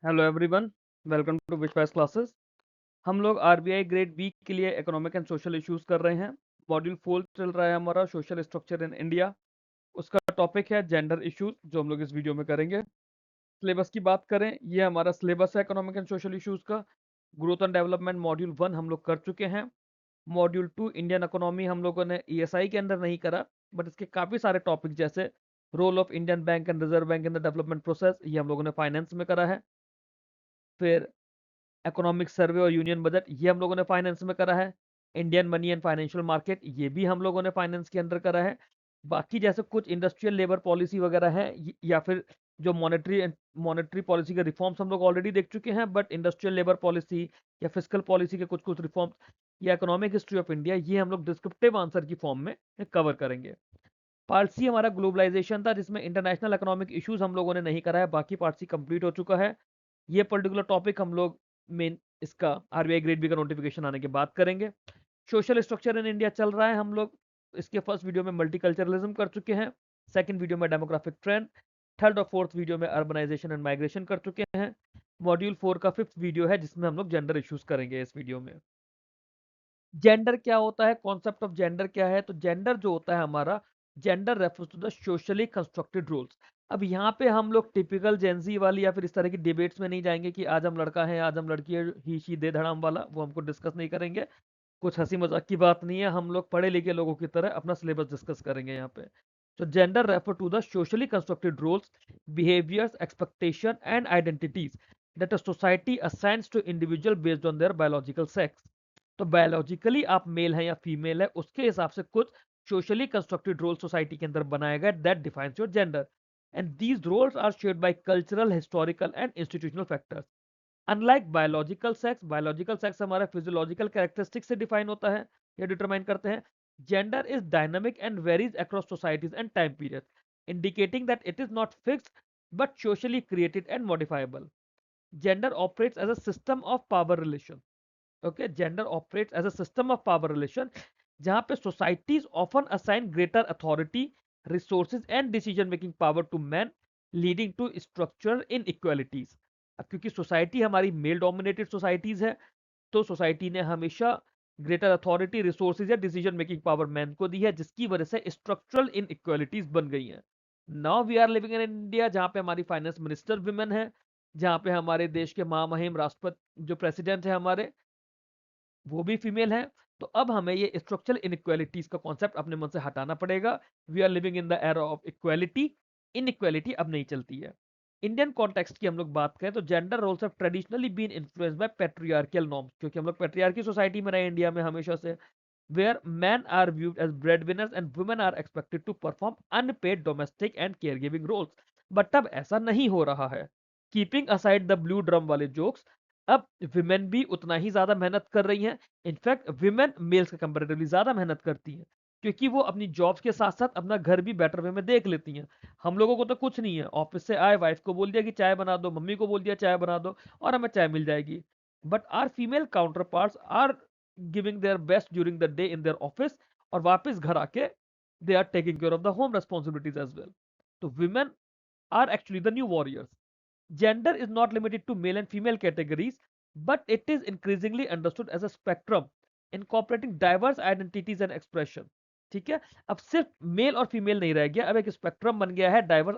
Hello everyone, welcome to विश्वास classes. हम लोग आरबीआई ग्रेड बी के लिए इकोनॉमिक एंड सोशल इश्यूज कर रहे हैं। मॉड्यूल 4 चल रहा है हमारा सोशल स्ट्रक्चर इन इंडिया। उसका टॉपिक है जेंडर इश्यूज, जो हम लोग इस वीडियो में करेंगे। सिलेबस की बात करें, ये हमारा सिलेबस है इकोनॉमिक एंड सोशल इश्यूज का। ग्रोथ एंड डेवलपमेंट मॉड्यूल 1 हम लोग कर चुके हैं। मॉड्यूल 2 इंडियन इकोनॉमी हम लोगों ने ईएसआई के अंदर नहीं करा, बट इसके काफ़ी सारे टॉपिक जैसे role of Indian bank and reserve bank in the development process, ये हम लोगों ने फाइनेंस में करा है। फिर इकोनॉमिक सर्वे और यूनियन बजट, ये हम लोगों ने फाइनेंस में करा है। Indian money and financial market, ये भी हम लोगों ने फाइनेंस के अंदर करा है। बाकी जैसे कुछ इंडस्ट्रियल लेबर पॉलिसी वगैरह है, या फिर जो मॉनेटरी पॉलिसी के रिफॉर्म्स हम लोग ऑलरेडी देख चुके हैं, बट इंडस्ट्रियल लेबर पॉलिसी या फिजिकल पॉलिसी के कुछ कुछ रिफॉर्म्स या इकोनॉमिक हिस्ट्री ऑफ इंडिया, ये हम लोग डिस्क्रिप्टिव आंसर की फॉर्म में कवर करेंगे। पार्ट सी हमारा ग्लोबलाइजेशन था, जिसमें इंटरनेशनल इकोनॉमिक इश्यूज हम लोगों ने नहीं करा है। बाकी पार्ट सी कंप्लीट हो चुका है। ये पर्टिकुलर टॉपिक हम लोग मेन इसका आरबीआई ग्रेड बी का नोटिफिकेशन आने के बाद करेंगे। सोशल स्ट्रक्चर इन इंडिया चल रहा है। हम लोग इसके फर्स्ट वीडियो में मल्टीकल्चरलिज्म कर चुके हैं, सेकंड वीडियो में डेमोग्राफिक ट्रेंड, थर्ड और फोर्थ वीडियो में अर्बनाइजेशन एंड माइग्रेशन कर चुके हैं। मॉड्यूल 4 का फिफ्थ वीडियो है, जिसमें हम लोग जेंडर इश्यूज करेंगे इस वीडियो में। जेंडर क्या होता है, कॉन्सेप्ट ऑफ जेंडर क्या है? तो जेंडर जो होता है हमारा, gender refers to the socially constructed roles. अब यहाँ पे हम लोग टिपिकल जेंजी वाली या फिर इस तरह की डिबेट्स में नहीं जाएंगे कि आज हम लड़का है, आज हम लड़की है, ही शी दे धड़ाम वाला, वो हमको डिस्कस नहीं करेंगे। कुछ हंसी मजाक की बात नहीं है, हम लोग पढ़े लिखे लोगों की तरह अपना सिलेबस डिस्कस करेंगे यहाँ पे। तो gender refer to the socially constructed roles, behaviours, expectation and identities that a society assigns to individual based on their biological sex. तो बायोलॉजिकली आप मेल है या फीमेल है, उसके हिसाब से कुछ सोशली कंस्ट्रक्टेड रोल सोसाइटी के अंदर बनाया गया, that defines your gender. And these roles are shared by cultural, historical and institutional factors. Unlike biological sex हमारा फिजियोलॉजिकल कैरेक्टरिस्टिक से डिफाइन होता है या डिटरमाइन करते हैं। Gender is dynamic and varies across societies and time period, indicating that it is not fixed but socially created and modifiable. Gender operates as a system of power relation. Okay, gender operates as a system of power relation, जहां पे societies often assign greater authority, resources and decision making power to man, leading to structural inequalities. अब क्योंकि society हमारी male dominated societies है, तो society ने हमेशा greater authority, resources या डिसीजन मेकिंग पावर मैन को दी है, जिसकी वजह से स्ट्रक्चरल इनइक्वालिटीज बन गई हैं। Now we are living in India, जहां पे हमारी फाइनेंस मिनिस्टर विमेन है, जहां पे हमारे देश के महामहिम राष्ट्रपति जो प्रेसिडेंट है हमारे, वो भी फीमेल है। तो अब हमें ये स्ट्रक्चरल इनइक्वालिटीज का कॉन्सेप्ट अपने मन से हटाना पड़ेगा। We are living in the era of equality, inequality अब नहीं चलती है। इंडियन कॉन्टेक्स्ट की हम लोग बात करें तो gender roles have traditionally been influenced by patriarchal norms, क्योंकि हम लोग पैट्रियार्की सोसाइटी में रहे इंडिया में हमेशा से, where men are viewed as breadwinners and women are expected to perform unpaid domestic and caregiving roles। But अब ऐसा नहीं हो रहा है। Keeping aside the blue drum वाले जोक्स, अब विमेन भी उतना ही ज्यादा मेहनत कर रही हैं। इनफैक्ट विमेन मेल्स के कंपेरेटिवली ज्यादा मेहनत करती हैं, क्योंकि वो अपनी जॉब्स के साथ साथ अपना घर भी बेटर वे में देख लेती हैं। हम लोगों को तो कुछ नहीं है, ऑफिस से आए, वाइफ को बोल दिया कि चाय बना दो, मम्मी को बोल दिया चाय बना दो, और हमें चाय मिल जाएगी। But our female counterparts are giving their best during the day in their office, और वापस घर आके they are taking care of the home responsibilities as well. तो women are actually the new warriors. Gender is not limited to male and female categories, but it is increasingly understood as a spectrum incorporating diverse identities and expression। ठीक है, अब सिर्फ mail और female नहीं रह गया, अब एक स्पेक्ट्रम बन गया है, डाइवर्स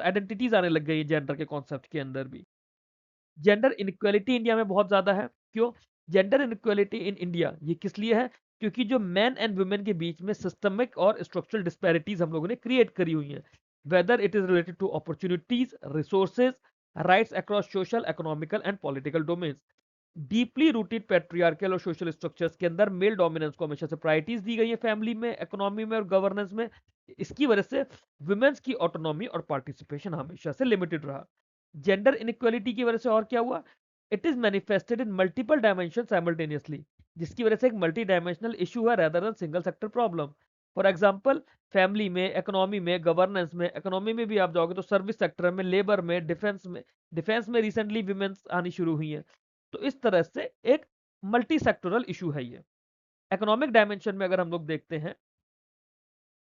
आइडेंटिटीज आने लग गई है जेंडर के कॉन्सेप्ट के अंदर भी। जेंडर इनइक्वालिटी इंडिया में बहुत ज्यादा है। क्यों? जेंडर इनइक्वालिटी इन इंडिया ये किस लिए है? क्योंकि जो मैन एंड वुमेन के बीच में सिस्टमिक और स्ट्रक्चरल डिस्पैरिटीज हम लोगों ने क्रिएट करी हुई हैं, whether it is related to opportunities, resources, rights across social, economical and political domains. Deeply rooted patriarchal और सोशल स्ट्रक्चर्स के अंदर मेल डोमिनेंस को हमेशा से प्रायोरिटीज दी गई है, फैमिली में, इकोनॉमी में और गवर्नेंस में। इसकी वजह से वुमेन्स की ऑटोनॉमी और पार्टिसिपेशन हमेशा से लिमिटेड रहा। जेंडर इनइक्वालिटी की वजह से और क्या हुआ? It is manifested in multiple dimension simultaneously, जिसकी वजह से एक मल्टी डायमेंशनल इशू है rather than single sector problem. For example, family में, इकोनॉमी में, गवर्नेंस में, इकोनॉमी में भी आप जाओगे तो सर्विस सेक्टर में, लेबर में, डिफेंस में रिसेंटली विमेन्स आनी शुरू हुई हैं। तो इस तरह से एक मल्टी सेक्टोरल इशू है ये। इकोनॉमिक डायमेंशन में अगर हम लोग देखते हैं,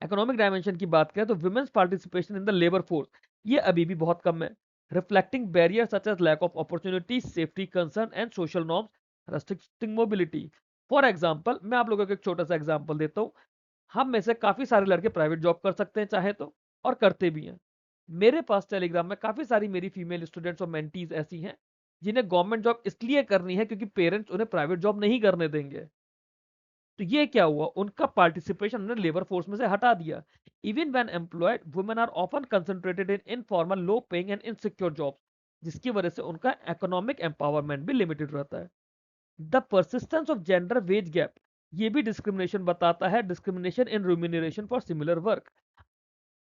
इकोनॉमिक डायमेंशन की बात करें तो women's participation in the labour force ये अभी भी बहुत कम है। reflecting barriers such as lack of opportunities, safety concern and social norms restricting mobility. For example मैं आप लोगों को एक छोटा सा एग्जाम्पल देता हूँ। हम में से काफी सारे लड़के प्राइवेट जॉब कर सकते हैं चाहे तो, और करते भी हैं। मेरे पास टेलीग्राम में काफी सारी मेरी फीमेल स्टूडेंट्स और मेंटीज ऐसी हैं जिन्हें गवर्नमेंट जॉब इसलिए करनी है क्योंकि पेरेंट्स उन्हें प्राइवेट जॉब नहीं करने देंगे। तो ये क्या हुआ, उनका पार्टिसिपेशन उन्हें लेबर फोर्स में से हटा दिया। Even when employed women are often concentrated in informal low paying and insecure jobs, जिसकी वजह से उनका इकोनॉमिक एम्पावरमेंट भी लिमिटेड रहता है। The persistence of gender veg gap, ये भी डिस्क्रिमिनेशन बताता है, discrimination in remuneration for similar work.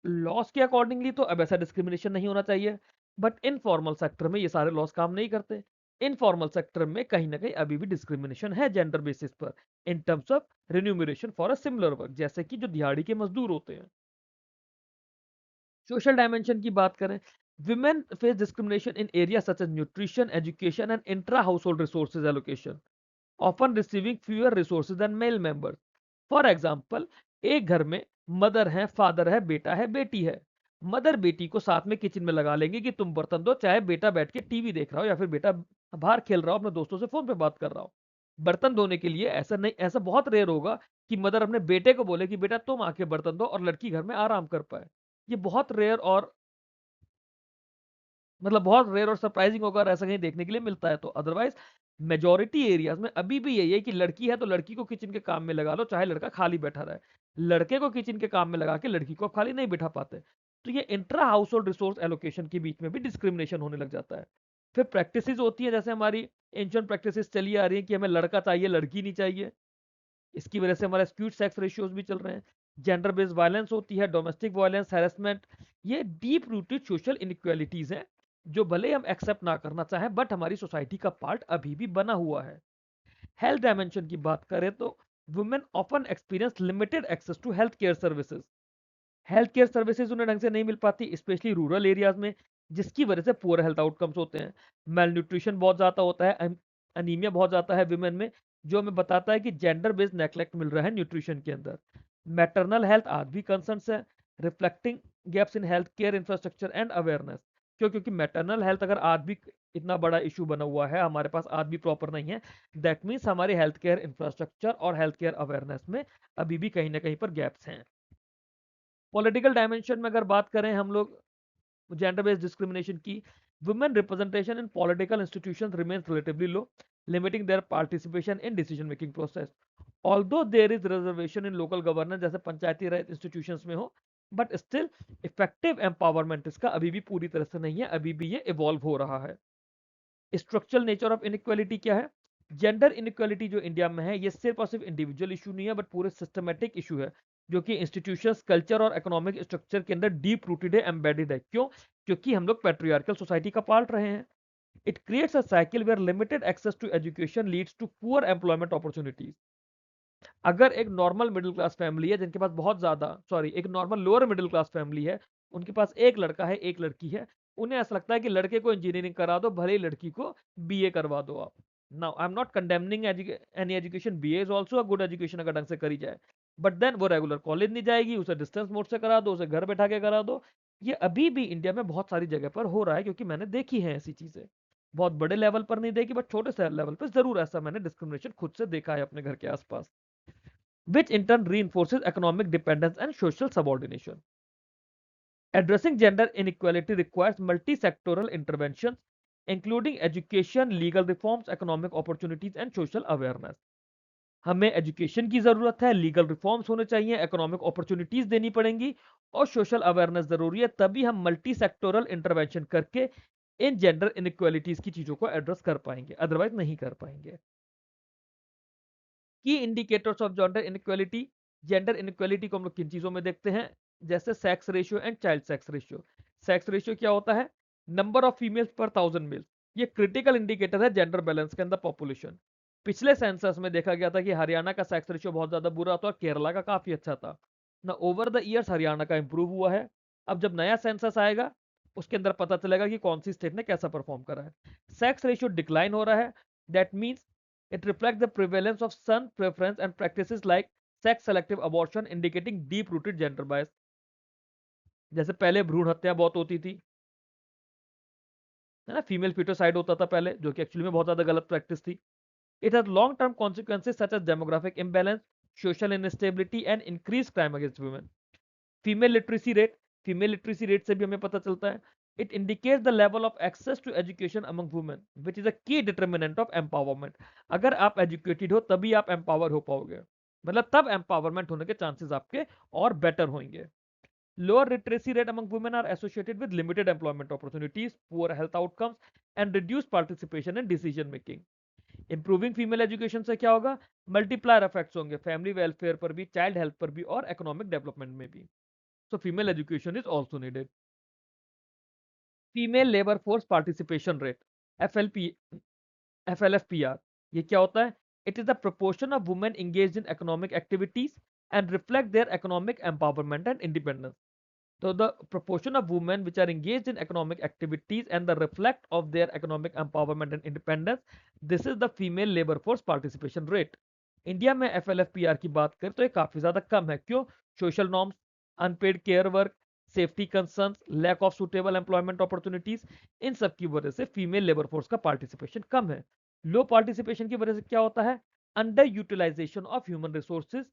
Loss के अकॉर्डिंगली तो अब ऐसा डिस्क्रिमिनेशन नहीं होना चाहिए, बट इनफॉर्मल सेक्टर में ये सारे लॉस काम नहीं करते। इनफॉर्मल सेक्टर में कहीं ना कहीं अभी भी डिस्क्रिमिनेशन है जेंडर बेसिस पर in terms of remuneration for a similar work, जैसे कि जो दिहाड़ी के मजदूर होते हैं। सोशल डायमेंशन की बात करें, women face discrimination in areas such as nutrition, education and intra-household resources allocation, often receiving fewer resources than male members. For example, एक घर में मदर है, फादर है, बेटा है, बेटी है। मदर बेटी को साथ में किचन में लगा लेंगे कि तुम बर्तन दो, चाहे बेटा बैठ के टीवी देख रहा हो या फिर बेटा बाहर खेल रहा हो, अपने दोस्तों से फोन पे बात कर रहा हो। बर्तन धोने के लिए ऐसा नहीं, ऐसा बहुत रेयर होगा कि मदर अपने बेटे को बोले कि बेटा तुम आके बर्तन दो और लड़की घर में आराम कर पाए। ये बहुत रेयर और मतलब बहुत रेयर और सरप्राइजिंग होगा और ऐसा कहीं देखने के लिए मिलता है तो। अदरवाइज मेजोरिटी एरियाज में अभी भी यही है कि लड़की है तो लड़की को किचन के काम में लगा लो, चाहे लड़का खाली बैठा रहे। लड़के को किचन के काम में लगा के लड़की को खाली नहीं बिठा पाते। तो ये intra house hold resource allocation के बीच में भी डिस्क्रिमिनेशन होने लग जाता है। फिर प्रैक्टिसेस होती है, जैसे हमारी एंशिएंट प्रैक्टिसेस चली आ रही है कि हमें लड़का चाहिए, लड़की नहीं चाहिए। इसकी वजह से हमारे स्क्यूड सेक्स रेशियोज भी चल रहे हैं। जेंडर बेस्ड वायलेंस होती है, डोमेस्टिक वायलेंस, हैरेसमेंट। ये डीप रूटेड सोशल इनइक्वालिटीज हैं जो भले हम एक्सेप्ट ना करना चाहें बट हमारी सोसाइटी का पार्ट अभी भी बना हुआ है। हेल्थ डायमेंशन की बात करें तो women often experience limited access to health care services. Health care services उन्हें ढंग से नहीं मिल पाती, स्पेशली रूरल एरियाज में, जिसकी वजह से पुअर हेल्थ आउटकम्स होते हैं। मेल न्यूट्रिशन बहुत ज़्यादा होता है, अनीमिया बहुत ज़्यादा है विमेन में, जो हमें बताता है कि जेंडर बेस्ड नेग्लेक्ट मिल रहा है न्यूट्रिशन के अंदर। मैटरनल हेल्थ आज भी कंसर्न्स है, reflecting gaps in health care infrastructure and awareness. क्योंकि मैटरनल हेल्थ अगर आज भी इतना बड़ा इशू बना हुआ है, हमारे पास आज भी प्रॉपर नहीं है, दैट मीन्स हमारे हेल्थ केयर इंफ्रास्ट्रक्चर और हेल्थ केयर अवेयरनेस में अभी भी कहीं ना कहीं पर गैप्स हैं। पॉलिटिकल डायमेंशन में अगर बात करें हम लोग जेंडर बेस्ड डिस्क्रिमिनेशन की, women representation in political institutions remains relatively low, limiting their participation in decision making process. Although there is reservation in local governance, जैसे पंचायती राज इंस्टीट्यूशंस में हो, बट स्टिल इफेक्टिव एम्पावरमेंट इसका अभी भी पूरी तरह से नहीं है, अभी भी ये इवॉल्व हो रहा है। स्ट्रक्चरल नेचर ऑफ इनइक्वालिटी क्या है? जेंडर इनइक्वालिटी जो इंडिया में है, ये सिर्फ और सिर्फ इंडिविजुअल इशू नहीं है बट पूरे सिस्टमेटिक इशू है, जो कि इंस्टीट्यूशंस, कल्चर और इकोनॉमिक स्ट्रक्चर के अंदर डीप रूटेड है, एम्बेडेड है। क्यों? क्योंकि हम लोग पैट्रियार्कल सोसाइटी का पार्ट रहे हैं। It creates a cycle where limited access to education leads to poor employment opportunities. अगर एक नॉर्मल मिडिल क्लास फैमिली है जिनके पास बहुत ज्यादा, सॉरी, एक normal lower middle class family है, उनके पास एक लड़का है, एक लड़की है, उन्हें ऐसा लगता है कि लड़के को इंजीनियरिंग करा दो, भले ही लड़की को बीए करवा दो आप। Now I am not condemning any education, BA is also a good education अगर ढंग से करी जाए, बट देन वो रेगुलर कॉलेज नहीं जाएगी, उसे डिस्टेंस मोड से करा दो, उसे घर बैठा के करा दो। ये अभी भी इंडिया में बहुत सारी जगह पर हो रहा है, क्योंकि मैंने देखी है ऐसी चीजें। बहुत बड़े लेवल पर नहीं देखी बट छोटे से लेवल पर जरूर ऐसा मैंने डिस्क्रिमिनेशन खुद से देखा है अपने घर के आसपास, which in turn reinforces economic dependence and social subordination. Addressing gender inequality requires multi-sectoral interventions, including education, legal reforms, economic opportunities, and social awareness. हमें एजुकेशन की जरूरत है, लीगल रिफॉर्म्स होने चाहिए, इकोनॉमिक अपॉर्चुनिटीज देनी पड़ेंगी और सोशल अवेयरनेस जरूरी है, तभी हम मल्टी सेक्टोरल इंटरवेंशन करके इन जेंडर इनइक्वालिटीज की चीजों को एड्रेस कर पाएंगे, अदरवाइज नहीं कर पाएंगे। की indicators of gender inequality, gender inequality को हम लोग किन चीजों में देखते हैं? जैसे sex ratio and child sex ratio. Sex ratio क्या होता है? नंबर ऑफ फीमेल्स पर 1000 मेल्स। ये क्रिटिकल इंडिकेटर है जेंडर बैलेंस के अंदर पॉपुलेशन। पिछले सेंसस में देखा गया था कि हरियाणा का सेक्स रेशियो बहुत ज्यादा बुरा था और केरला का काफी अच्छा था ना। ओवर द ईयर्स हरियाणा का इंप्रूव हुआ है। अब जब नया सेंसस आएगा उसके अंदर पता चलेगा कि कौन सी स्टेट ने कैसा परफॉर्म करा है। सेक्स रेशियो डिक्लाइन हो रहा है, that means it reflects the prevalence of son preference and practices like sex selective abortion, indicating deep rooted gender bias। जैसे पहले भ्रूण हत्या बहुत होती थी, है ना, फीमेल फिटोसाइड होता था पहले, जो कि एक्चुअली में बहुत ज्यादा गलत प्रैक्टिस थी। It has long term consequences such as demographic imbalance, social instability and increase crime against women. Female literacy rate, female literacy rate से भी हमें पता चलता है, it indicates the level of access to education among women which is a key determinant of empowerment. अगर आप educated हो तभी आप एम्पावर हो पाओगे, मतलब तब एम्पावरमेंट होने के चांसेस आपके और बेटर होंगे। Lower literacy rate among women are associated with limited employment opportunities, poor health outcomes and reduced participation in decision making. Improving female education से क्या होगा, मल्टीप्लायर इफेक्ट्स होंगे फैमिली वेलफेयर पर भी, चाइल्ड हेल्थ पर भी और इकोनॉमिक डेवलपमेंट में भी। So female education is also needed. Female labor force participation rate, FLP, FLFPR. ये क्या होता है? It is the proportion of women engaged in economic activities and reflect their economic empowerment and independence. So the proportion of women which are engaged in economic activities and the reflect of their economic empowerment and independence, this is the female labor force participation rate. India में FLFPR की बात करें तो ये काफी ज्यादा कम है। क्यों? Social norms, unpaid care work, safety concerns, lack of suitable employment opportunities, इन सब की वजह से फीमेल लेबर फोर्स का पार्टिसिपेशन कम है। लो पार्टिसिपेशन की वजह से क्या होता है? Underutilisation of human resources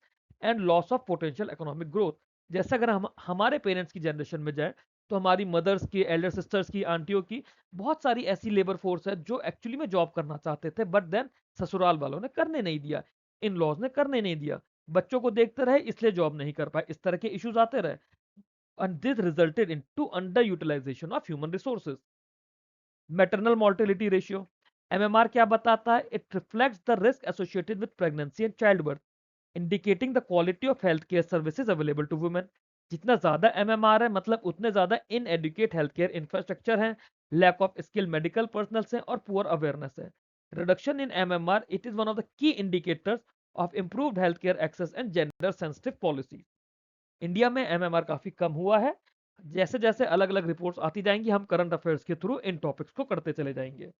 and loss of potential economic growth. जैसे अगर हम हमारे पेरेंट्स की जनरेशन में जाए तो हमारी मदर्स की, एल्डर सिस्टर्स की, आंटियों की बहुत सारी ऐसी लेबर फोर्स है जो एक्चुअली में जॉब करना चाहते थे, बट देन ससुराल वालों ने करने नहीं दिया, इन लॉज ने करने नहीं दिया, बच्चों को देखते रहे इसलिए जॉब नहीं कर पाए, इस तरह के इश्यूज आते रहे, and this resulted into underutilization of human resources. Maternal mortality ratio, MMR क्या बताता है? It reflects the risk associated with pregnancy and childbirth, indicating the quality of healthcare services available to women. जितना ज्यादा MMR है मतलब उतने ज्यादा inadequate health care infrastructure है, lack of skill medical personnel है और पुअर अवेयरनेस है। Reduction in MMR, it is one of the key indicators of improved health care access and gender sensitive policy. India में MMR काफी कम हुआ है। जैसे जैसे अलग अलग रिपोर्ट्स आती जाएंगी हम करंट अफेयर्स के थ्रू इन टॉपिक्स को करते चले जाएंगे।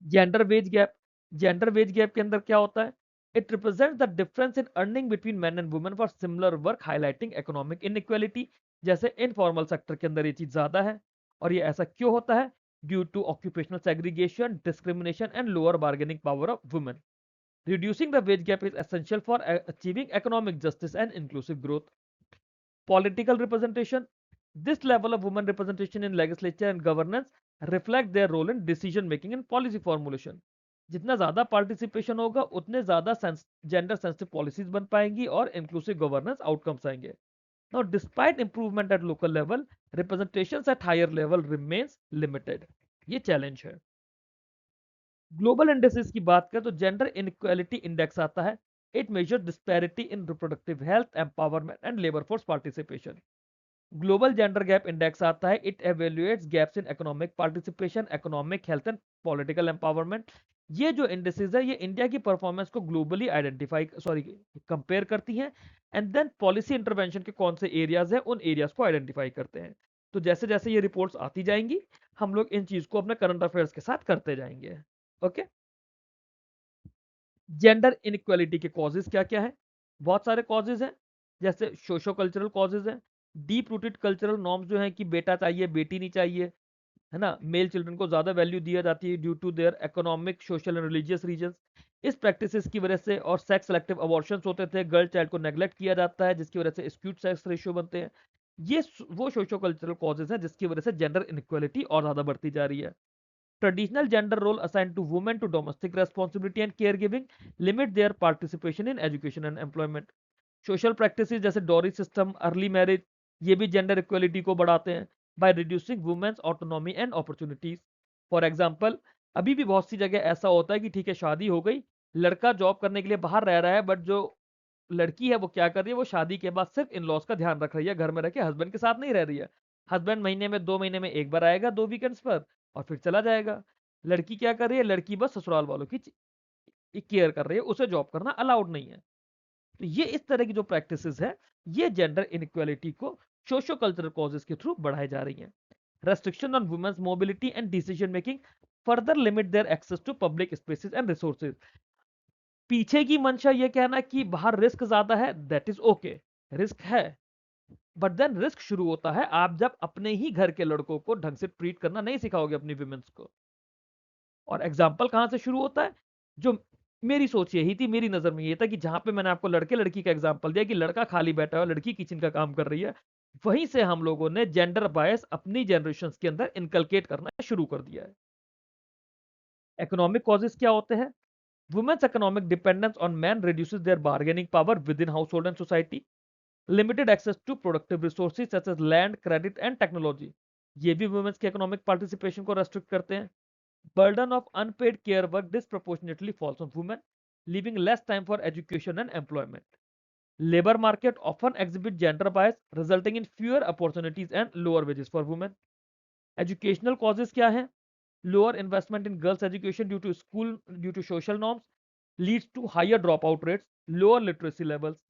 Gender veg gap, gender veg gap के अंदर क्या होता है? It represent the difference in earning between man and women for similar work, highlighting economic inequality. जैसे इनफॉर्मल सेक्टर के अंदर ये चीज ज्यादा है, और ये ऐसा क्यों होता है? Due to occupational segregation, discrimination and lower bargaining power of women. Reducing the wage gap is essential for achieving economic justice and inclusive growth. Political representation. This level of women representation in legislature and governance reflect their role in decision making and policy formulation. जितना ज्यादा participation होगा उतने ज्यादा gender sensitive policies बन पाएंगी और inclusive governance outcomes आएंगे। Now despite improvement at local level, representation at higher level remains limited. ये चैलेंज है। ग्लोबल इंडेक्सेस की बात करें तो जेंडर इनइक्वालिटी इंडेक्स आता है। It measure disparity in reproductive health, empowerment and labour force participation. Global gender gap index आता है। It evaluates gaps in economic participation, economic health and political empowerment. ये जो इंडेक्सेस है ये इंडिया की performance को ग्लोबली आइडेंटिफाई कंपेयर करती हैं, एंड देन पॉलिसी इंटरवेंशन के कौन से एरियाज हैं उन एरियाज को आइडेंटिफाई करते हैं। तो जैसे जैसे ये रिपोर्ट्स आती जाएंगी हम लोग इन चीज को अपने करंट अफेयर्स के साथ करते जाएंगे। ओके। जेंडर इनइक्वालिटी के कॉजेज क्या क्या है? बहुत सारे कॉजेज हैं। जैसे सोशो कल्चरल कॉजेज हैं, डीप रूटेड कल्चरल नॉर्म्स जो हैं कि बेटा चाहिए बेटी नहीं चाहिए, है ना, मेल चिल्ड्रन को ज्यादा वैल्यू दिया जाती है due to their economic, social and religious reasons. इस प्रैक्टिसेस की वजह से और सेक्स सेलेक्टिव अबॉर्शंस होते थे, गर्ल चाइल्ड को नेग्लेक्ट किया जाता है जिसकी वजह से स्क्यूड सेक्स रेशियो बनते हैं। ये वो सोशो कल्चरल कॉजेज हैं जिसकी वजह से जेंडर इनइक्वालिटी और ज्यादा बढ़ती जा रही है। Traditional gender role assigned to women to domestic responsibility and caregiving limit their participation in education and employment. Social practices जैसे डॉरी सिस्टम, अर्ली मैरिज, ये भी जेंडर इक्वलिटी को बढ़ाते हैं by reducing women's autonomy and opportunities. For example, अभी भी बहुत सी जगह ऐसा होता है कि ठीक है शादी हो गई, लड़का जॉब करने के लिए बाहर रह रहा है, बट जो लड़की है वो क्या कर रही है, वो शादी के बाद सिर्फ इन लॉज का ध्यान रख रही है, घर में रह के हस्बैंड के साथ नहीं रह रही है। हस्बैंड महीने में 2 महीने में एक बार आएगा 2 वीकेंड्स पर और फिर चला जाएगा। लड़की क्या कर रही है? लड़की बस ससुराल वालों की केयर कर रही है, उसे जॉब करना अलाउड नहीं है। तो ये इस तरह की जो प्रैक्टिसेस है ये जेंडर इनइक्वालिटी को सोशो कल्चरल कॉजेस के थ्रू बढ़ाई जा रही हैं। Restriction on women's mobility and decision making further limit their access to public spaces and resources. पीछे की मंशा ये कहना कि बाहर रिस्क ज्यादा है, दैट इज ओके, रिस्क है, बट देन रिस्क शुरू होता है आप जब अपने ही घर के लड़कों को ढंग से ट्रीट करना नहीं सिखाओगे अपनी विमेंस को। और एग्जाम्पल कहां से शुरू होता है? जो मेरी सोच यही थी, मेरी नजर में ये था कि जहां पे मैंने आपको लड़के लड़की का एग्जाम्पल दिया कि लड़का खाली बैठा है लड़की किचन का काम कर रही है, वहीं से हम लोगों ने जेंडर बायस अपनी जनरेशन के अंदर इनकलकेट करना शुरू कर दिया है। इकोनॉमिक कॉजेस क्या होते हैं? Women's economic dependence on man reduces their bargaining power within household and society. Limited access to productive resources such as land, credit and technology, ये भी वुमेन्स के इकोनॉमिक पार्टिसिपेशन को restrict करते हैं। Burden of unpaid care work disproportionately falls on women, leaving less time for education and employment. Labor market often exhibit gender bias, resulting in fewer opportunities and lower wages for women. Educational causes क्या हैं? Lower investment in girls' education due to social norms leads to higher dropout rates, lower literacy levels,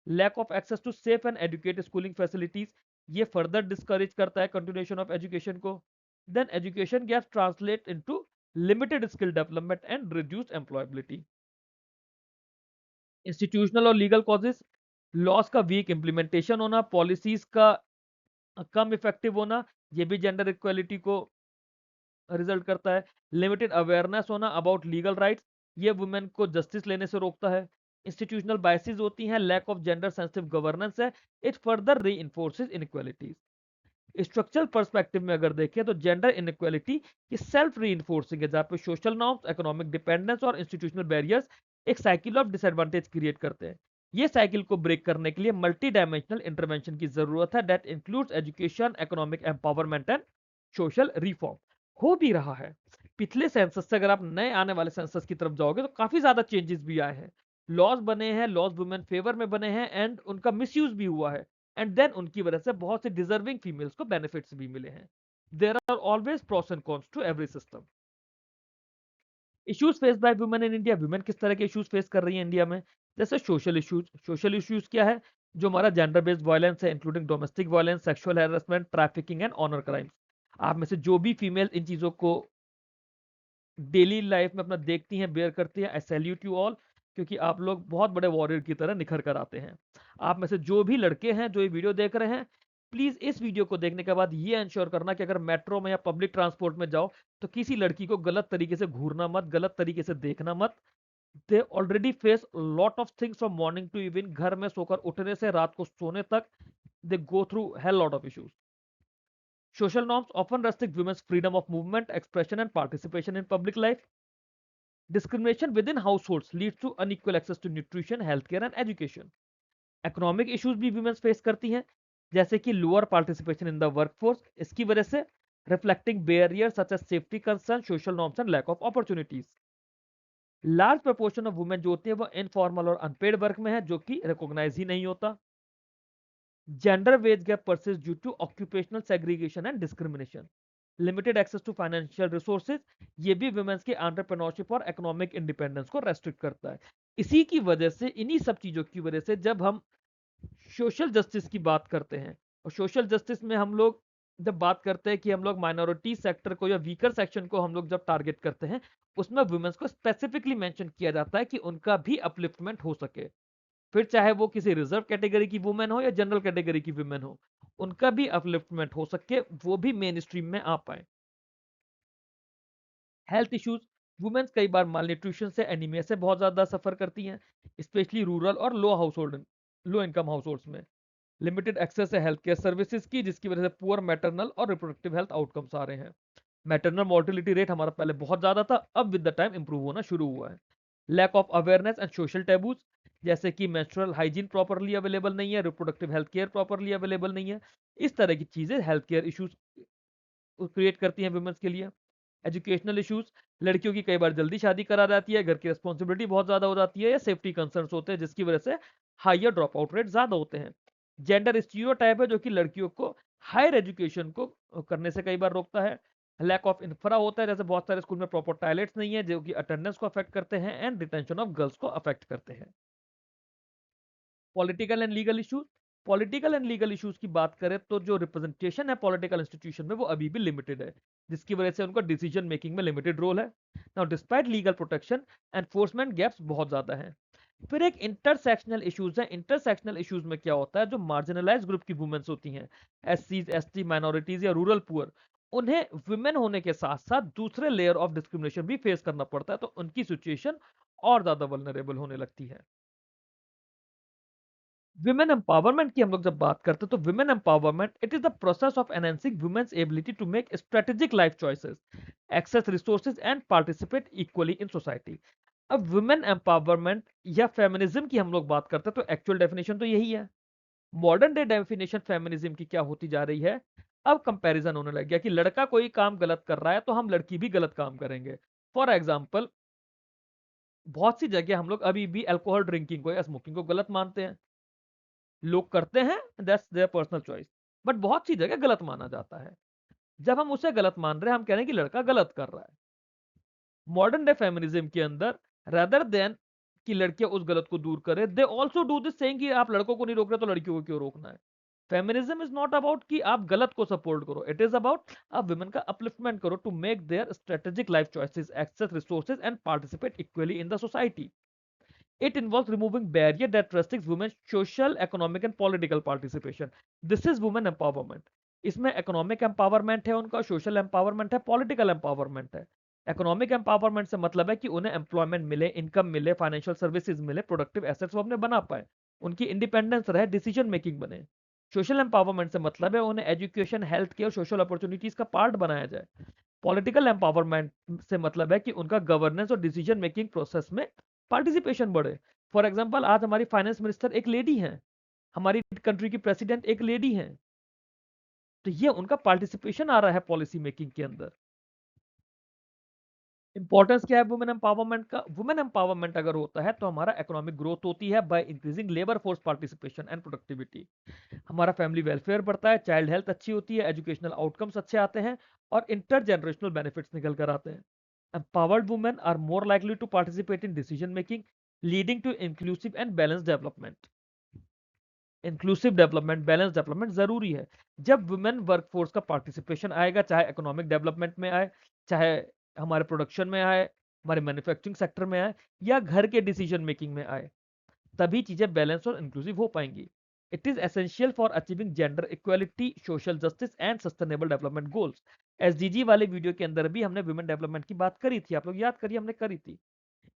lack of access to safe and educated schooling facilities. ये further discourage करता है continuation of education को. Then education gaps translate into limited skill development and reduced employability. Institutional और legal causes, loss का week implementation होना, policies का कम effective होना, ये भी जेंडर इक्वालिटी को रिजल्ट करता है। लिमिटेड अवेयरनेस होना अबाउट लीगल राइट्स, ये वुमेन को जस्टिस लेने से रोकता है। इंस्टीट्यूशनल बायसेस होती हैं, lack of gender sensitive governance है, it further reinforces inequalities. Structural perspective में अगर देखें तो जेंडर इनइक्वालिटी ये सेल्फ री इन्फोर्सिंग है, जहाँ पे सोशल नॉर्म्स, इकोनॉमिक डिपेंडेंस और इंस्टीट्यूशनल बैरियर्स एक साइकिल ऑफ डिसएडवांटेज क्रिएट करते हैं। ये साइकिल को ब्रेक करने के लिए मल्टी डायमेंशनल इंटरवेंशन की जरूरत है, that includes education, economic empowerment and social reform. हो भी रहा है। पिछले सेंसस से अगर आप नए आने वाले सेंसस की तरफ जाओगे तो काफी ज्यादा चेंजेस भी आए हैं। लॉज बने हैं, लॉज वुमेन फेवर में बने हैं एंड उनका मिसयूज भी हुआ है, एंड देन उनकी वजह से बहुत से डिजर्विंग फीमेल्स को बेनिफिट्स भी मिले हैं। There are always pros and cons to every system. Issues face by women in India, women किस तरह के इश्यूज फेस कर रही है इंडिया में? जैसे सोशल इश्यूज। सोशल इश्यूज क्या है? जो हमारा जेंडर बेस्ड वायलेंस है, including domestic violence, sexual harassment, trafficking and honour crimes. आप में से जो भी फीमेल इन चीजों को डेली लाइफ में अपना देखती हैं, बेयर करती हैं, आई सैल्यूट यू ऑल, क्योंकि आप लोग बहुत बड़े वॉरियर की तरह निखर कर आते हैं। आप में से जो भी लड़के हैं जो ये वीडियो देख रहे हैं, प्लीज इस वीडियो को देखने के बाद ये इंश्योर करना कि अगर मेट्रो में या पब्लिक ट्रांसपोर्ट में जाओ तो किसी लड़की को गलत तरीके से घूरना मत, गलत तरीके से देखना मत। They already face lot of things from morning to evening, घर में सोकर उठने से रात को सोने तक they go through hell lot of issues. Social norms often restrict women's freedom of movement, expression, and participation in public life. Discrimination within households leads to unequal access to nutrition, healthcare, and education. Economic issues भी women's face करती हैं, जैसे कि lower participation in the workforce, इसकी वजह से reflecting barriers such as safety concerns, social norms, and lack of opportunities. Large proportion of women जो होती है वो informal और unpaid work में है, जो कि recognize ही नहीं होता। Gender wage gap persists due to occupational segregation and discrimination. Limited access to financial resources, ये भी women's के entrepreneurship और economic independence को restrict करता है। इसी की वजह से, इन्हीं सब चीजों की वजह से जब हम सोशल जस्टिस की बात करते हैं, और सोशल जस्टिस में हम लोग जब बात करते हैं कि हम लोग माइनॉरिटी सेक्टर को या वीकर सेक्शन को हम लोग जब टारगेट करते हैं, उसमें वुमेन्स को स्पेसिफिकली मेंशन किया जाता है कि उनका भी अपलिफ्टमेंट हो सके। फिर चाहे वो किसी रिजर्व कैटेगरी की वुमेन हो या जनरल कैटेगरी की वुमेन हो, उनका भी अपलिफ्टमेंट हो सके, वो भी मेन स्ट्रीम में आ पाए। हेल्थ इश्यूज, वुमेन्स कई बार मालन्यूट्रिशन से, एनीमिया से बहुत ज़्यादा सफ़र करती हैं, स्पेशली रूरल और लो इनकम हाउस होल्ड्स में। लिमिटेड एक्सेस है हेल्थ केयर सर्विसेज की, जिसकी वजह से पुअर मैटरनल और रिप्रोडक्टिव हेल्थ आउटकम्स आ रहे हैं। मैटरनल मोर्टिलिटी रेट हमारा पहले बहुत ज़्यादा था, अब विद द टाइम इंप्रूव होना शुरू हुआ है। Lack of awareness and social taboos, जैसे कि मेंस्ट्रुअल हाइजीन प्रॉपरली अवेलेबल नहीं है, reproductive health care properly available नहीं है, इस तरह की चीज़ें हेल्थ केयर इशूज क्रिएट करती हैं वुमेन्स के लिए। एजुकेशनल इश्यूज, लड़कियों की कई बार जल्दी शादी करा जाती है, घर की रिस्पॉन्सिबिलिटी बहुत ज़्यादा हो जाती है, या सेफ्टी कंसर्न्स होते हैं जिसकी वजह से हायर ड्रॉप आउट रेट ज़्यादा होते हैं। जेंडर स्टीरियोटाइप है जो कि लड़कियों को हायर एजुकेशन को करने से कई बार रोकता है। लैक ऑफ इंफ्रा होता है, जैसे बहुत सारे स्कूल में प्रॉपर टॉयलेट्स नहीं है जो कि अटेंडेंस को अफेक्ट करते हैं, एंड रिटेंशन ऑफ गर्ल्स को अफेक्ट करते हैं। Political and legal issues, political and legal issues की बात करें तो जो रिप्रेजेंटेशन है पॉलिटिकल इंस्टीट्यूशन में वो अभी भी लिमिटेड है, जिसकी वजह से उनका डिसीजन मेकिंग में लिमिटेड रोल है। Now despite legal protection, enforcement gaps बहुत ज्यादा हैं। फिर एक इंटरसेक्शनल इश्यूज है। इंटरसेक्शनल इश्यूज में क्या होता है, जो मार्जिनलाइज ग्रुप की वुमेन्स होती हैं, एससीज, एसटी, माइनॉरिटीज या रूरल पुअर, उन्हें वुमेन होने के साथ साथ दूसरे लेयर ऑफ डिस्क्रिमिनेशन भी फेस करना पड़ता है, तो उनकी सिचुएशन और ज्यादा वल्नरेबल होने लगती है। विमेन एम्पावरमेंट की हम लोग जब बात करते हैं, तो women empowerment it is the process of enhancing women's ability to make strategic life choices, access resources and participate equally in society. अब वुमेन एम्पावरमेंट या फेमिनिज्म की हम लोग बात करते हैं, तो एक्चुअल डेफिनेशन तो यही है। मॉडर्न डे डेफिनेशन फेमिनिज्म की क्या होती जा रही है, अब कंपैरिजन होने लग गया कि लड़का कोई काम गलत कर रहा है तो हम लड़की भी गलत काम करेंगे। फॉर एग्जाम्पल, बहुत सी जगह हम लोग अभी भी अल्कोहल ड्रिंकिंग को या स्मोकिंग को गलत मानते हैं। लोग करते हैं, that's their personal choice, but बहुत सी जगह गलत माना जाता है। जब हम उसे गलत मान रहे हैं, हम कह रहे हैं कि लड़का गलत कर रहा है। मॉडर्न डे फेमिनिज्म के अंदर, रादर देन कि लड़कियां उस गलत को दूर करें, they also do this saying कि आप लड़कों को नहीं रोक रहे तो लड़कियों को क्यों रोकना है। फेमिनिज्म इज नॉट अबाउट कि आप गलत को सपोर्ट करो, इट इज अबाउट आप वुमेन का अपलिफ्टमेंट करो to make their strategic life choices, access resources and participate equally in the society. It involves removing barriers that restricts women's social, economic and political participation. This is women empowerment. इसमें economic empowerment है उनका, social empowerment है, political empowerment है। economic empowerment से मतलब है कि उन्हें employment मिले, income मिले, financial services मिले, productive assets वो अपने बना पाए, उनकी independence रहे, decision making बने। social empowerment से मतलब है उन्हें education, health care और social opportunities का part बनाया जाए। पॉलिटिकल एम्पावरमेंट से मतलब है कि उनका गवर्नेंस और डिसीजन मेकिंग प्रोसेस में पार्टिसिपेशन बढ़े। फॉर एग्जांपल, आज हमारी फाइनेंस मिनिस्टर एक लेडी हैं, हमारी कंट्री की प्रेसिडेंट एक लेडी हैं, तो ये उनका पार्टिसिपेशन आ रहा है पॉलिसी मेकिंग के अंदर। इंपॉर्टेंस क्या है वुमेन एम्पावरमेंट का? वुमेन एम्पावरमेंट अगर होता है तो हमारा इकोनॉमिक ग्रोथ होती है by increasing labour force participation and productivity. हमारा फैमिली वेलफेयर बढ़ता है, चाइल्ड हेल्थ अच्छी होती है, एजुकेशनल आउटकम्स अच्छे आते हैं और इंटर जनरेशनल बेनिफिट्स निकल कर आते हैं। Empowered women are more likely to participate in decision making, leading to inclusive and balanced development. Inclusive development, balance development जरूरी है। जब वुमेन वर्कफोर्स का पार्टिसिपेशन आएगा, चाहे इकोनॉमिक डेवलपमेंट में आए, चाहे हमारे प्रोडक्शन में आए, हमारे मैन्युफैक्चरिंग सेक्टर में आए या घर के डिसीजन मेकिंग में आए, तभी चीजें बैलेंस और इंक्लूसिव हो पाएंगी। It is essential for achieving gender equality, social justice and sustainable development goals. SDG वाले वीडियो के अंदर भी हमने वुमेन डेवलपमेंट की बात करी थी, आप लोग याद करिए, हमने करी थी।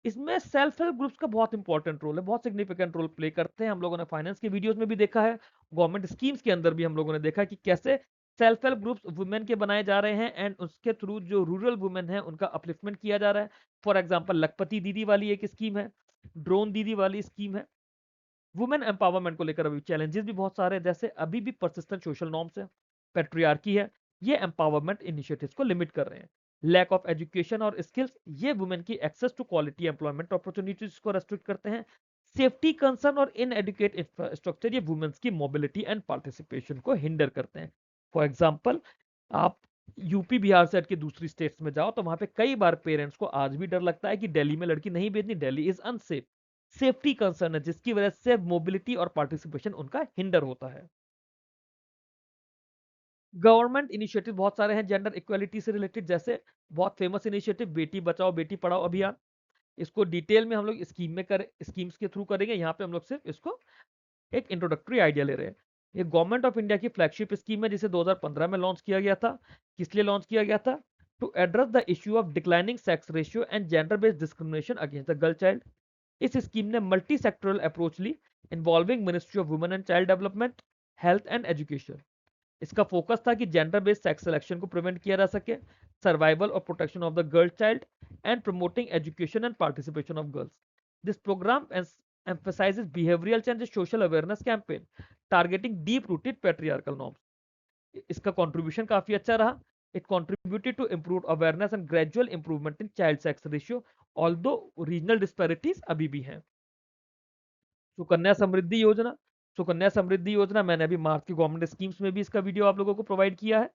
इसमें सेल्फ हेल्प ग्रुप्स का बहुत इंपॉर्टेंट रोल है, बहुत सिग्निफिकेंट रोल प्ले करते हैं। हम लोगों ने फाइनेंस के वीडियोस में भी देखा है, गवर्नमेंट स्कीम्स के अंदर भी हम लोगों ने देखा कि कैसे सेल्फ हेल्प ग्रुप्स वुमेन के बनाए जा रहे हैं एंड उसके थ्रू जो रूरल वुमेन है उनका अपलिफ्टमेंट किया जा रहा है। फॉर एग्जाम्पल, लखपति दीदी वाली एक स्कीम है, ड्रोन दीदी वाली स्कीम है। वुमेन एम्पावरमेंट को लेकर अभी चैलेंजेस भी बहुत सारे हैं, जैसे अभी भी परसिस्टेंट सोशल नॉर्म्स है, पेट्रियार्की है, ये एम्पावरमेंट इनिशिएटिव्स को लिमिट कर रहे हैं। लैक ऑफ एजुकेशन और स्किल्स, ये वुमेन की access to quality employment opportunities को रेस्ट्रिक्ट करते हैं। सेफ्टी कंसर्न और इनएडुकेट इंफ्रास्ट्रक्चर, ये वुमेन्स की मोबिलिटी एंड पार्टिसिपेशन को हिंडर करते हैं। फॉर एग्जाम्पल, आप यूपी बिहार से हट के दूसरी स्टेट्स में जाओ तो वहां पे कई बार पेरेंट्स को आज भी डर लगता है कि दिल्ली में लड़की नहीं भेजनी, Delhi is unsafe. Safety concern है जिसकी वजह से मोबिलिटी और पार्टिसिपेशन उनका हिंडर होता है। गवर्नमेंट इनिशिएटिव बहुत सारे हैं जेंडर इक्वालिटी से रिलेटेड, जैसे बहुत फेमस इनिशिएटिव बेटी बचाओ बेटी पढ़ाओ अभियान। इसको डिटेल में हम लोग स्कीम्स के थ्रू करेंगे, यहाँ पे हम लोग सिर्फ इसको एक इंट्रोडक्टरी आइडिया ले रहे हैं। ये गवर्नमेंट ऑफ इंडिया की फ्लैगशिप स्कीम है जिसे 2015 में लॉन्च किया गया था। किस लिए लॉन्च किया गया था? To address the issue of declining sex ratio and gender based discrimination against the girl child. इस स्कीम ने मल्टी सेक्टरल अप्रोच ली, involving ministry of women and child development, health and education. इसका focus था कि gender based sex selection को prevent किया जा सके, सर्वाइवल और protection of the girl child and promoting education and participation of girls. This programme emphasizes behavioral change and social awareness campaign targeting deep rooted patriarchal norms। इसका contribution काफी अच्छा रहा। It contributed to improved awareness and gradual improvement in child sex ratio, although regional disparities अभी भी हैं। सुकन्या समृद्धि योजना, सुकन्या समृद्धि योजना मैंने अभी मार्च की गवर्नमेंट स्कीम्स में भी इसका वीडियो आप लोगों को प्रोवाइड किया है।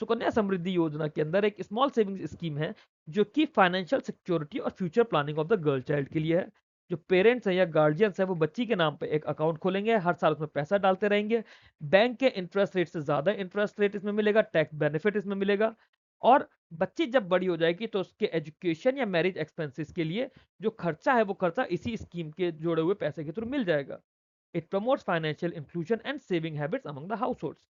सुकन्या समृद्धि योजना के अंदर एक स्मॉल सेविंग्स स्कीम है जो कि फाइनेंशियल सिक्योरिटी और future planning of the girl child के लिए है। जो पेरेंट्स हैं या गार्जियंस हैं वो बच्ची के नाम पे एक अकाउंट खोलेंगे, हर साल उसमें पैसा डालते रहेंगे। बैंक के इंटरेस्ट रेट से ज्यादा इंटरेस्ट रेट इसमें मिलेगा, टैक्स बेनिफिट इसमें मिलेगा और बच्ची जब बड़ी हो जाएगी तो उसके एजुकेशन या मैरिज एक्सपेंसेस के लिए जो खर्चा है वो खर्चा इसी स्कीम के जोड़े हुए पैसे के थ्रू मिल जाएगा। It promotes financial inclusion and saving habits among the households.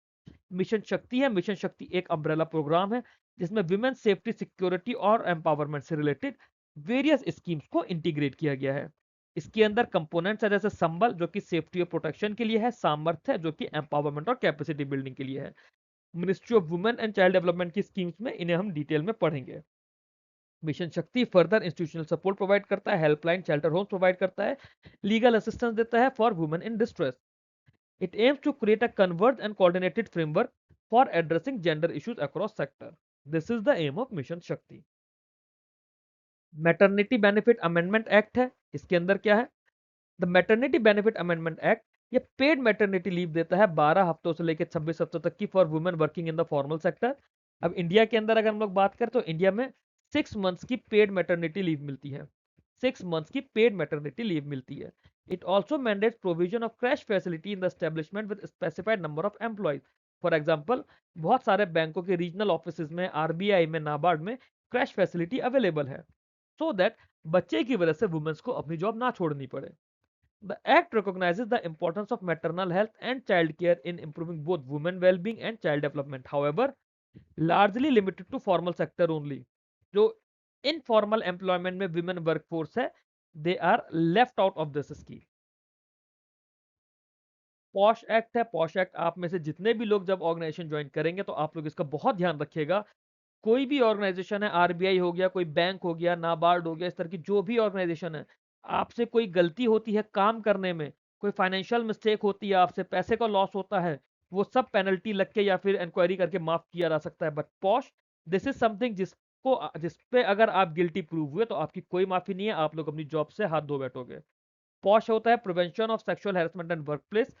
Mission शक्ति है। मिशन शक्ति एक अम्ब्रेला प्रोग्राम है जिसमें विमेन सेफ्टी, सिक्योरिटी और एम्पावरमेंट से रिलेटेड वेरियस स्कीम्स को इंटीग्रेट किया गया है। इसके अंदर कंपोनेंट्स है जैसे संबल जो कि सेफ्टी और प्रोटेक्शन के लिए है, सामर्थ्य जो कि एम्पावरमेंट और कैपेसिटी बिल्डिंग के लिए है। Ministry of women and child development की स्कीम्स में इन्हें हम डिटेल में पढ़ेंगे। मिशन शक्ति फर्दर इंस्टीट्यूशनल सपोर्ट प्रोवाइड करता है, हेल्पलाइन, शेल्टर होम्स प्रोवाइड करता है, लीगल असिस्टेंस देता है for women in distress. It aims to create a converged and coordinated framework for addressing gender issues across sector. This is the aim of Mission Shakti. Maternity benefit amendment act है। इसके अंदर क्या है? The maternity benefit amendment act ये paid maternity leave देता है 12 हफ्तों से लेकर 26 हफ्तों तक की for women working in the formal sector. अब इंडिया के अंदर अगर हम लोग बात करें तो इंडिया में 6 मंथ्स की पेड मैटरनिटी लीव मिलती है। 6 मंथ्स की पेड मैटरनिटी लीव मिलती है। It also mandates provision of crash facility in the establishment with specified number of employees. For example, बहुत सारे बैंकों के रीजनल ऑफिस में, आरबीआई में, नाबार्ड में क्रैश फैसिलिटी अवेलेबल है सो दैट बच्चे की वजह से वुमेन्स को अपनी जॉब ना छोड़नी पड़े। The act recognizes the importance of maternal health and child care in improving both women well-being and child development. However, largely limited to formal sector only. जो informal employment में women workforce है, they are left out of this scheme. Posh act है। Posh act आप में से जितने भी लोग जब ऑर्गेनाइजेशन ज्वाइन करेंगे तो आप लोग इसका बहुत ध्यान रखिएगा। कोई भी ऑर्गेनाइजेशन है, आरबीआई हो गया, कोई बैंक हो गया, नाबार्ड हो गया, इस तरह की जो भी ऑर्गेनाइजेशन है, आपसे कोई गलती होती है काम करने में, कोई फाइनेंशियल मिस्टेक होती है, आपसे पैसे का लॉस होता है, वो सब पेनल्टी लग के या फिर इंक्वायरी करके माफ किया जा सकता है। But posh, this is something जिसपे अगर आप गिल्टी प्रूव हुए तो आपकी कोई माफी नहीं है, आप लोग अपनी जॉब से हाथ धो बैठोगे। पॉश होता है prevention of sexual harassment and workplace.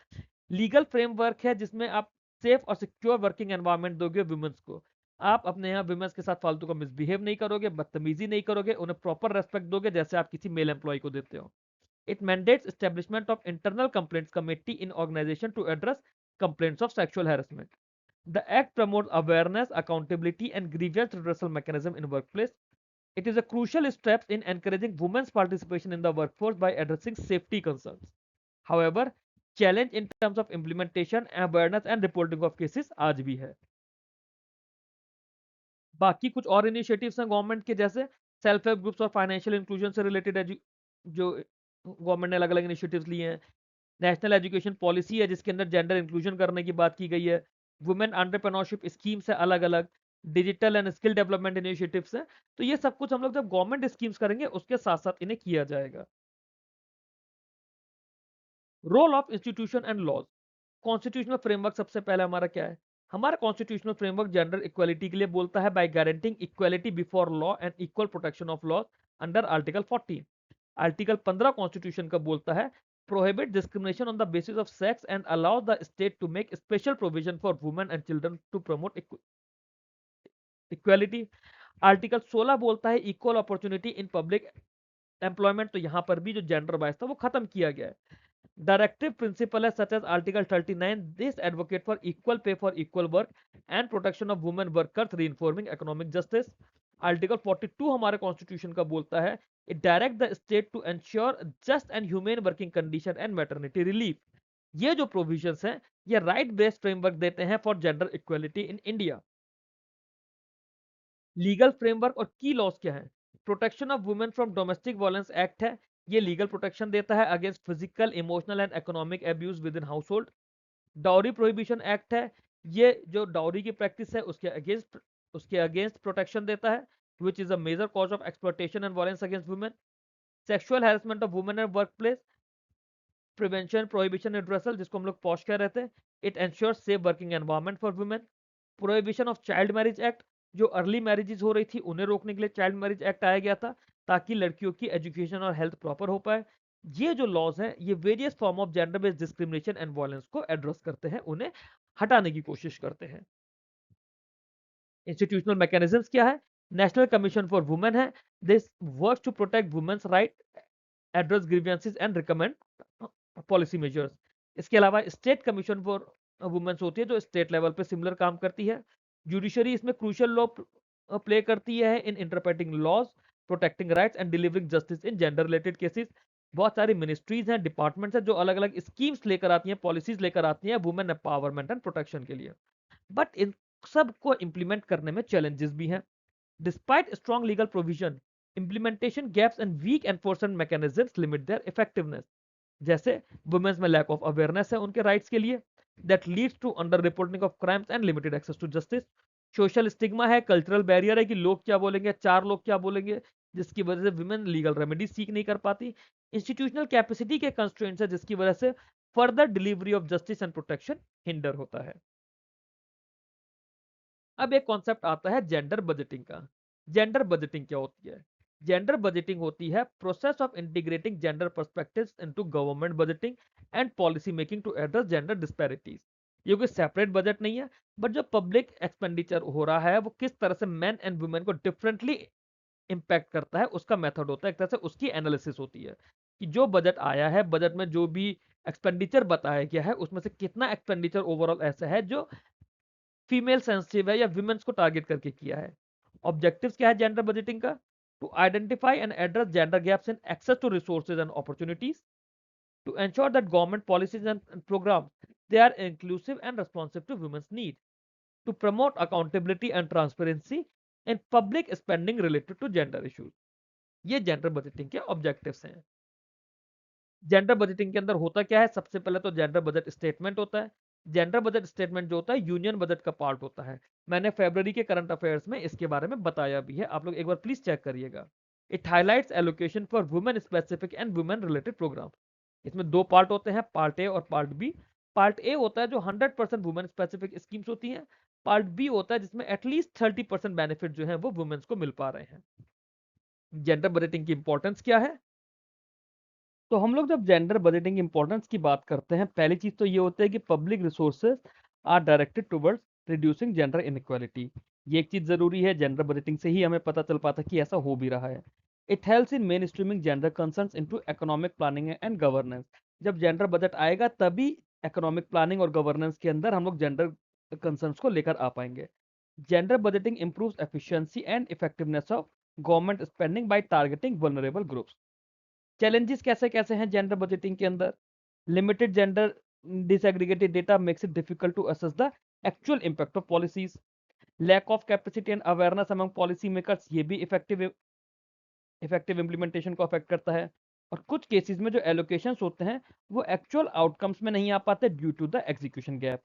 Legal framework है जिसमें आप सेफ और सिक्योर वर्किंग एनवायरनमेंट दोगे वुमेन्स को। आप अपने यहाँ वुमेन्स के साथ फालतू का मिसबिहेव नहीं करोगे, बदतमीजी नहीं करोगे, उन्हें प्रॉपर रेस्पेक्ट दोगे जैसे आप किसी मेल एम्प्लॉय को देते हो। It mandates establishment of internal complaints committee in organisation to address complaints of sexual harassment. The act promotes awareness, accountability, and grievance redressal mechanism in workplace. It is a crucial step in encouraging women's participation in the workforce by addressing safety concerns. However, challenge in terms of implementation, awareness, and reporting of cases आज भी है। बाकी कुछ और initiatives हैं government के, जैसे self help groups और फाइनेंशियल इंक्लूजन से रिलेटेड जो गवर्नमेंट ने अलग अलग इनिशिएटिव्स लिए हैं। नेशनल एजुकेशन पॉलिसी है जिसके अंदर जेंडर इंक्लूजन करने की बात की गई है। वुमेन एंटरप्रेन्योरशिप स्कीम्स है अलग अलग। Digital and skill development initiatives हैं। तो ये सब कुछ हम लोग जब गवर्नमेंट स्कीम्स करेंगे उसके साथ साथ इन्हें किया जाएगा। Role of institution and laws. Constitutional framework सबसे पहले हमारा क्या है? हमारा कॉन्स्टिट्यूशनल फ्रेमवर्क जेंडर इक्वालिटी के लिए बोलता है by guaranteeing equality before law and equal protection of law under article 14। Article 15 constitution का बोलता है prohibit discrimination on the basis of sex and allow the state to make special provision for women and children to promote equality। Article 16 बोलता है equal opportunity in public employment. तो यहां पर भी जो जेंडर बायस था वो खत्म किया गया है। डायरेक्टिव प्रिंसिपल है such as article 39 this advocate for equal pay for equal work and protection of women workers reinforcing economic justice. Article 42 हमारे कॉन्स्टिट्यूशन का बोलता है it direct the state to ensure just and humane working condition and maternity relief. ये जो provisions हैं ये right based framework देते हैं for gender equality in India. Legal framework और की लॉस क्या है? Protection of women from domestic violence act है। ये लीगल प्रोटेक्शन देता है against physical, emotional and economic abuse with in house hold. Dowry prohibition act है। ये जो डाउरी की प्रैक्टिस है उसके अगेंस्ट प्रोटेक्शन देता है which is a major cause of exploitation and violence against women. Sexual harassment of women at workplace, prevention, prohibition, redressal जिसको हम लोग पॉश कह रहे थे। It ensure safe working environment for women. Prohibition of child marriage act, जो early marriages हो रही थी उन्हें रोकने के लिए चाइल्ड मैरिज एक्ट आया गया था ताकि लड़कियों की एजुकेशन और हेल्थ प्रॉपर हो पाए। ये जो लॉज हैं ये various form of gender based discrimination and violence को एड्रेस करते हैं, उन्हें हटाने की कोशिश करते हैं। इंस्टीट्यूशनल मैकेनिज्म्स क्या है? नेशनल कमीशन फॉर वुमेन है। This works to protect women's right, address grievances and recommend policy measures. इसके अलावा स्टेट कमीशन फॉर वुमेन्स होती है जो स्टेट लेवल पे सिमिलर काम करती है। जुडिशरी इसमें क्रूशियल प्ले करती है in interpreting laws, protecting rights and delivering justice in gender related cases. बहुत सारी मिनिस्ट्रीज हैं, डिपार्टमेंट्स हैं जो अलग अलग स्कीम्स लेकर आती हैं, पॉलिसीज लेकर आती हैं वुमेन एम्पावरमेंट एंड प्रोटेक्शन के लिए। बट इन सब को इंप्लीमेंट करने में चैलेंजेस भी हैं। Despite strong legal provision, implementation gaps and weak enforcement mechanisms limit their effectiveness. जैसे वुमेन्स में लैक ऑफ अवेयरनेस है उनके राइट्स के लिए, that leads to under reporting of crimes and limited access to justice. Social stigma है, cultural barrier है कि लोग क्या बोलेंगे, चार लोग क्या बोलेंगे, जिसकी वजह से वुमेन लीगल रेमेडी सीख नहीं कर पाती। इंस्टीट्यूशनल कैपेसिटी के कंस्ट्रेंट्स है जिसकी वजह से further delivery of justice and protection hinder होता है। अब एक कॉन्सेप्ट आता है जेंडर बजटिंग का। जेंडर बजटिंग क्या होती है? जेंडर बजटिंग होती है process of integrating gender perspectives into government budgeting and policy making to address gender disparities. ये कोई सेपरेट बजट नहीं है, बट जो पब्लिक एक्सपेंडिचर हो रहा है वो किस तरह से मेन एंड वुमेन को डिफरेंटली इंपैक्ट करता है, उसका मेथड होता है। एक तरह से उसकी एनालिसिस होती है कि जो बजट आया है, बजट में जो भी एक्सपेंडिचर बताया गया है उसमें से कितना एक्सपेंडिचर ओवरऑल ऐसा है जो फीमेल सेंसिटिव है या विमेंस को टारगेट करके किया है। ऑब्जेक्टिव्स क्या है जेंडर बजटिंग का? To identify and address gender gaps in access to resources and opportunities, to ensure that government policies and programs they are inclusive and responsive to women's need, to promote accountability and transparency in public spending related to gender issues। ये gender budgeting के objectives हैं। Gender budgeting के अंदर होता क्या है? सबसे पहले तो जेंडर बजट स्टेटमेंट होता है। जेंडर बजट स्टेटमेंट जो होता है यूनियन बजट का पार्ट होता है। मैंने फरवरी के करंट अफेयर्स में इसके बारे में बताया भी है, आप लोग एक बार प्लीज चेक करिएगा। It highlights allocation for women specific and women related programme. इसमें दो पार्ट होते हैं, पार्ट ए और पार्ट बी। पार्ट ए होता है जो 100% वुमेन स्पेसिफिक स्कीम्स होती हैं। पार्ट बी होता है जिसमें एटलीस्ट 30% बेनिफिट जो है वो वुमेन्स को मिल पा रहे हैं। जेंडर बजटिंग की इंपॉर्टेंस क्या है? तो हम लोग जब जेंडर बजटिंग इंपॉर्टेंस की बात करते हैं, पहली चीज तो ये होता है कि public resources are directed towards reducing gender inequality. ये एक चीज जरूरी है, जेंडर बजटिंग से ही हमें पता चल पाता कि ऐसा हो भी रहा है। It helps in main streaming gender concerns into economic planning and governance. जब जेंडर बजट आएगा तभी इकोनॉमिक प्लानिंग और गवर्नेंस के अंदर हम लोग जेंडर कंसर्न्स को लेकर आ पाएंगे। Gender budgeting improves efficiency and effectiveness of government spending by targeting vulnerable groups. Challenges कैसे कैसे हैं जेंडर बजटिंग के अंदर? Limited gender disaggregated data makes it difficult to assess the actual impact of policies. Lack of capacity and awareness among policy makers, ये भी effective implementation को affect करता है। और कुछ केसेस में जो एलोकेशंस होते हैं वो एक्चुअल आउटकम्स में नहीं आ पाते due to the execution gap.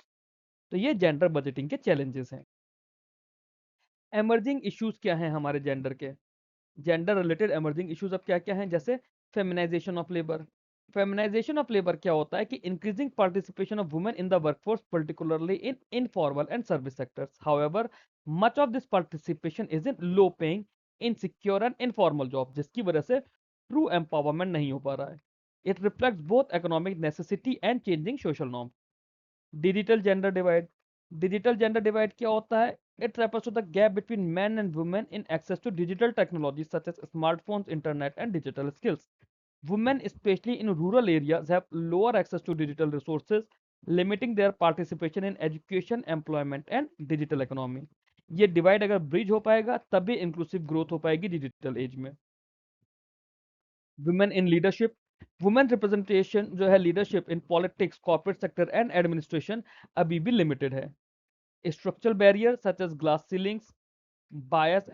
तो ये जेंडर बजटिंग के चैलेंजेस हैं। एमर्जिंग इश्यूज क्या हैं हमारे जेंडर के? जेंडर रिलेटेड एमर्जिंग इश्यूज अब क्या क्या हैं? जैसे feminisation of labour. Feminisation of labour क्या होता है कि increasing participation of women in the workforce particularly in informal and service sectors. However much of this participation is in low paying insecure and informal job, जिसकी वजह से true empowerment नहीं हो पा रहा है। It reflects both economic necessity and changing social norm. Digital gender divide. Digital gender divide क्या होता है? It refers to the gap between men and women in access to digital technologies such as smartphones, internet, and digital skills. Women, especially in rural areas, have lower access to digital resources, limiting their participation in education, employment, and digital economy. ये divide अगर bridge हो पाएगा तभी inclusive growth हो पाएगी digital age में। Women in leadership. Women representation जो है leadership in politics, corporate sector and administration अभी भी लिमिटेड है। Structural barrier such as glass ceilings, bias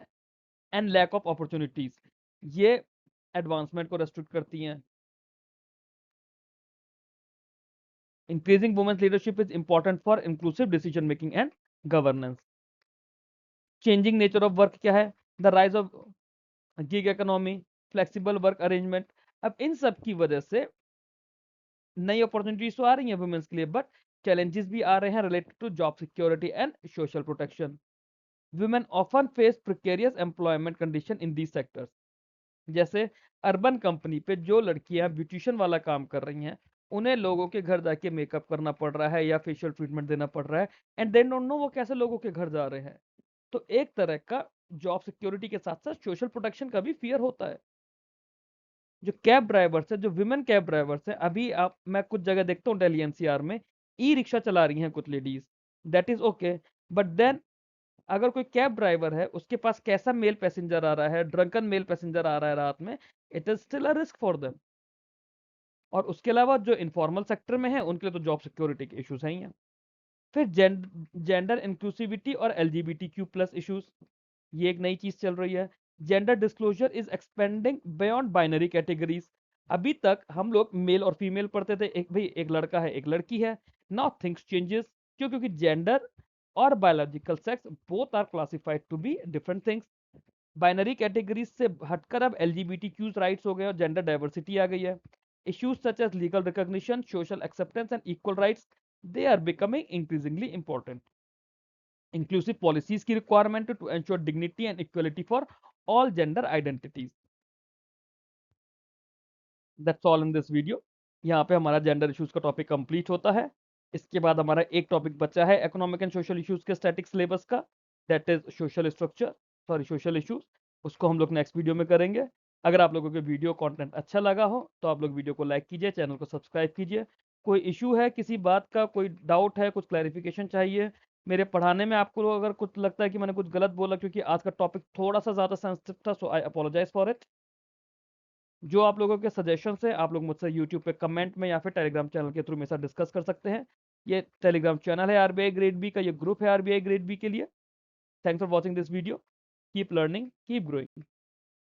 and lack of opportunities, ये एडवांसमेंट को रेस्ट्रिक्ट करती हैं। Increasing women's leadership is important for inclusive decision making and governance. Changing nature of work क्या है? The rise of gig economy, flexible work arrangement. अब इन सब की वजह से नई अपॉर्चुनिटीज तो आ रही हैं वुमेन्स के लिए, बट चैलेंजेस भी आ रहे हैं related to job security and social protection. Women often face precarious employment condition in these sectors. जैसे अर्बन कंपनी पे जो लड़कियां ब्यूटिशियन वाला काम कर रही हैं, उन्हें लोगों के घर जाके मेकअप करना पड़ रहा है या फेशियल ट्रीटमेंट देना पड़ रहा है, एंड दे डोंट नो वो कैसे लोगों के घर जा रहे हैं। तो एक तरह का जॉब सिक्योरिटी के साथ साथ सोशल प्रोटेक्शन का भी फियर होता है। जो कैब ड्राइवर्स है, जो विमेन कैब ड्राइवर्स है, अभी आप मैं कुछ जगह देखता हूँ दिल्ली एनसीआर में ई रिक्शा चला रही हैं कुछ ladies, that is okay, but then अगर कोई कैब ड्राइवर है, उसके पास कैसा मेल पैसेंजर आ रहा है, ड्रंकन मेल पैसेंजर आ रहा है रात में, it is still a risk for them. और उसके अलावा जो इनफॉर्मल सेक्टर में है, उनके लिए तो जॉब सिक्योरिटी के इश्यूज हैं ही हैं। फिर जेंडर इंक्लूसिविटी और LGBTQ+ इश्यूज, ये एक नई चीज चल रही है। Gender disclosure is expanding beyond binary categories. अभी तक हम लोग मेल और फीमेल पढ़ते थे, एक भाई एक लड़का है एक लड़की है। Now things changes. क्यों? क्योंकि जेंडर और biological sex both are classified to be different things. Binary categories से हटकर अब LGBTQ राइट्स हो गए और जेंडर डाइवर्सिटी आ गई है। Issues such as legal recognition, social acceptance and equal rights, they are becoming increasingly important. Inclusive policies की requirement to ensure dignity and equality for all gender identities. That's all in this video. यहाँ पे हमारा gender issues का topic complete होता है। इसके बाद हमारा एक टॉपिक बचा है इकोनॉमिक एंड सोशल इश्यूज के स्टैटिक सिलेबस का, that is social structure, sorry social issues. उसको हम लोग नेक्स्ट वीडियो में करेंगे। अगर आप लोगों को वीडियो कंटेंट अच्छा लगा हो तो आप लोग वीडियो को लाइक कीजिए, चैनल को सब्सक्राइब कीजिए। कोई इशू है, किसी बात का कोई डाउट है, कुछ क्लैरिफिकेशन चाहिए मेरे पढ़ाने में, आपको अगर कुछ लगता है कि मैंने कुछ गलत बोला क्योंकि आज का टॉपिक थोड़ा सा ज़्यादा सेंसिटिव था, सो आई अपोलोजाइज फॉर इट। जो आप लोगों के सजेशंस है, आप लोग मुझसे यूट्यूब पे कमेंट में या फिर टेलीग्राम चैनल के थ्रू मेरे साथ डिस्कस कर सकते हैं। ये टेलीग्राम चैनल है आरबीआई ग्रेड बी का, ये ग्रुप है आरबीआई ग्रेड बी के लिए। Thanks for watching this video. Keep learning, keep growing.